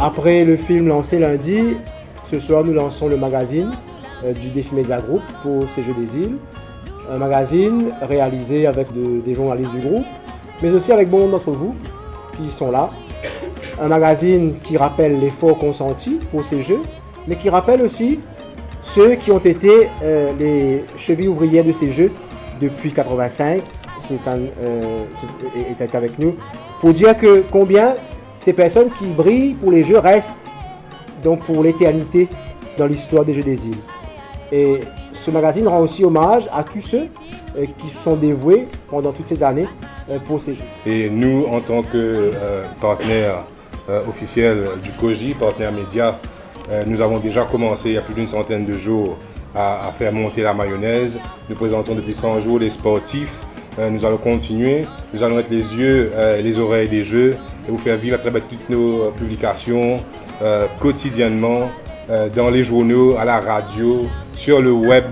Après le film lancé lundi, ce soir nous lançons le magazine du Défi Média Group pour ces Jeux des îles. Un magazine réalisé avec des journalistes du groupe, mais aussi avec bon nombre d'entre vous qui sont là. Un magazine qui rappelle l'effort consenti pour ces Jeux, mais qui rappelle aussi ceux qui ont été les chevilles ouvrières de ces Jeux depuis 1985. Sultan était avec nous pour dire que combien ces personnes qui brillent pour les Jeux restent donc pour l'éternité dans l'histoire des Jeux des îles. Et ce magazine rend aussi hommage à tous ceux qui se sont dévoués pendant toutes ces années pour ces Jeux. Et nous, en tant que partenaire officiel du COJI, partenaire média, nous avons déjà commencé il y a plus d'une centaine de jours à faire monter la mayonnaise. Nous présentons depuis 100 jours les sportifs. Nous allons continuer, nous allons être les yeux et les oreilles des Jeux et vous faire vivre à travers toutes nos publications quotidiennement, dans les journaux, à la radio, sur le web,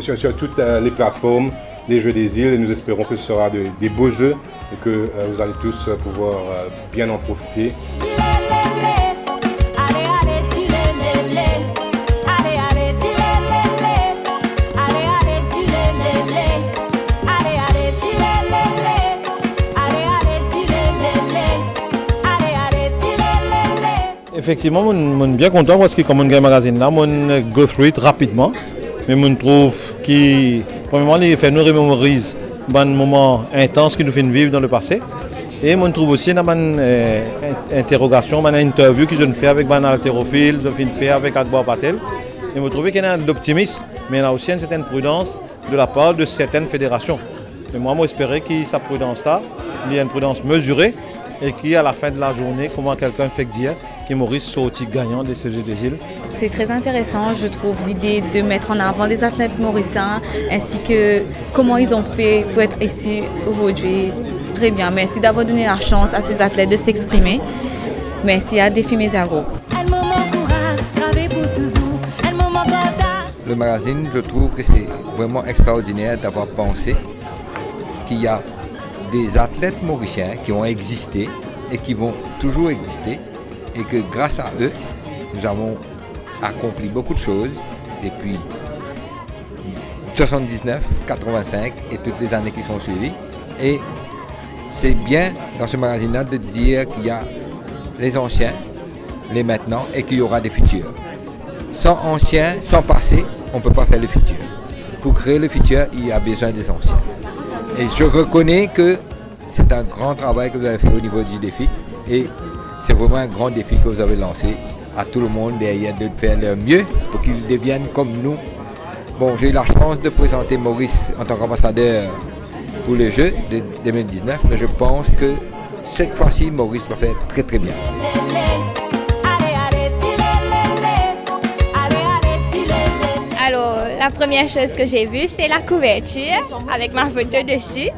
sur toutes les plateformes, les Jeux des îles. Et nous espérons que ce sera des beaux Jeux et que vous allez tous pouvoir bien en profiter. Effectivement, je suis bien content parce que comme on gagne magazine là, on go through it rapidement. Mais on trouve que, premièrement, il fait nous remémoriser un moment intense que nous fait vivre dans le passé. Et on trouve aussi une interrogation, une interview que je fais avec un haltérophile, je fais avec Akbar Patel. Et on trouve qu'il y a de l'optimisme, mais il y a aussi une certaine prudence de la part de certaines fédérations. Mais moi, j'espérais que sa prudence-là, il y a une prudence mesurée et qu'à la fin de la journée, comment quelqu'un fait dire que Maurice sorti gagnant de ces Jeux des îles. C'est très intéressant, je trouve, l'idée de mettre en avant les athlètes mauriciens ainsi que comment ils ont fait pour être ici aujourd'hui. Très bien, merci d'avoir donné la chance à ces athlètes de s'exprimer. Merci à Défi Média Group. Le magazine, je trouve que c'est vraiment extraordinaire d'avoir pensé qu'il y a des athlètes mauriciens qui ont existé et qui vont toujours exister et que grâce à eux, nous avons accompli beaucoup de choses depuis 79, 85 et toutes les années qui sont suivies. Et c'est bien dans ce magazine-là de dire qu'il y a les anciens, les maintenant et qu'il y aura des futurs. Sans anciens, sans passé, on ne peut pas faire le futur. Pour créer le futur, il y a besoin des anciens. Et je reconnais que c'est un grand travail que vous avez fait au niveau du défi et c'est vraiment un grand défi que vous avez lancé à tout le monde derrière de faire leur mieux pour qu'ils deviennent comme nous. Bon, j'ai eu la chance de présenter Maurice en tant qu'ambassadeur pour les Jeux de 2019, mais je pense que cette fois-ci, Maurice va faire très très bien. Alors, la première chose que j'ai vue, c'est la couverture avec ma photo dessus.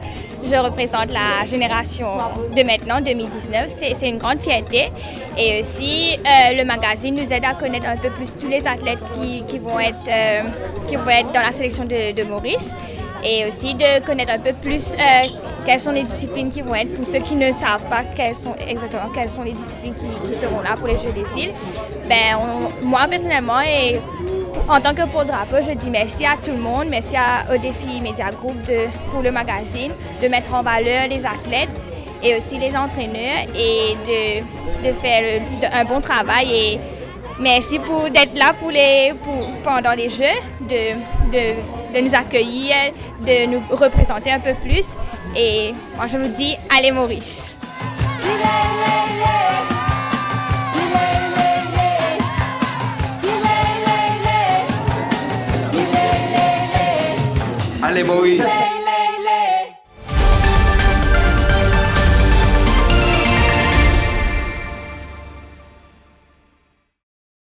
Je représente la génération de maintenant, 2019. C'est une grande fierté. Et aussi, le magazine nous aide à connaître un peu plus tous les athlètes qui vont être dans la sélection de Maurice. Et aussi de connaître un peu plus quelles sont les disciplines qui vont être, pour ceux qui ne savent pas quelles sont les disciplines qui seront là pour les Jeux des îles. Moi, personnellement, et en tant que porte-drapeau, je dis merci à tout le monde, merci au Défi Média Group pour le magazine, de mettre en valeur les athlètes et aussi les entraîneurs et de faire un bon travail. Et merci d'être là pendant les Jeux, de nous accueillir, de nous représenter un peu plus. Et moi, je vous dis, allez Maurice! Allez Maurice!